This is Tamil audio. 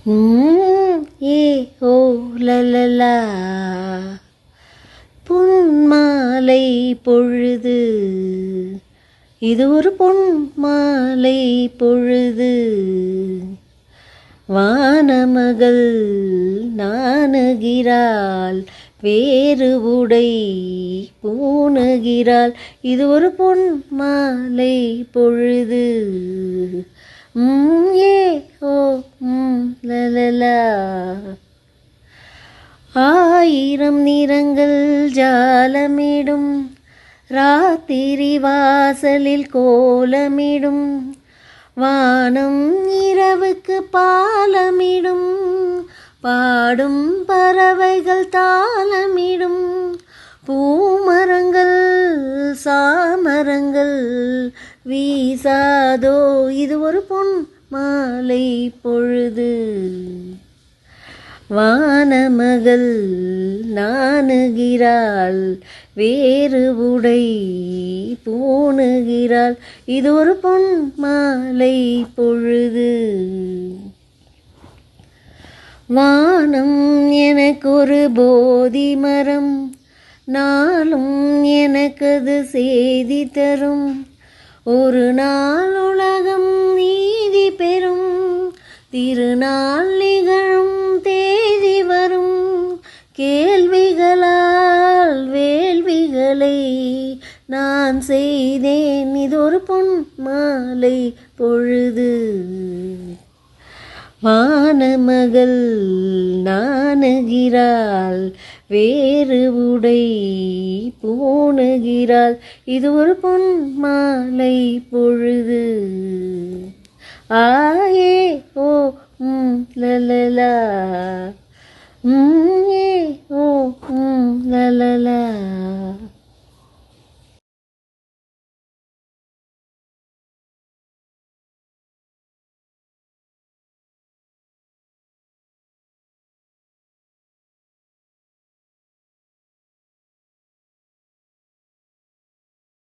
ஏ ஓ லலலா பொன்மாலை பொழுது, இது ஒரு பொன்மாலை பொழுது. வானமகள் நாணுகிறாள், வேறு உடை பூணுகிறாள், இது ஒரு பொன்மாலை பொழுது. ஏ ஓ லலலா. ஆயிரம் நிறங்கள் ஜாலமிடும், ராத்திரி வாசலில் கோலமிடும், வானம் இரவுக்கு பாலமிடும், பாடும் பறவைகள் தாளமிடும், பூமரங்கள் சாமரங்கள் வீசாதோ, இது ஒரு பொன் மாலை பொழுது. வானமகள் நாணுகிறாள், வேறு உடை பூணுகிறாள், இது ஒரு பொன் மாலை பொழுது. வானம் எனக்கொரு போதி மரம், நாளும் எனக்கது செய்தி தரும், ஒரு நாள் உலகம் நீதி பெறும், திருநாள் நிகழும் தேதி வரும், கேள்விகளால் வேள்விகளை நான் செய்தேன், இது ஒரு பொன் மாலை பொழுது. வானமகள் நாணுகிறாள், வேறு உடை பூணுகிறாள், இது ஒரு பொன் மாலை பொழுது. ஆயே ஓ லலலா. ஏ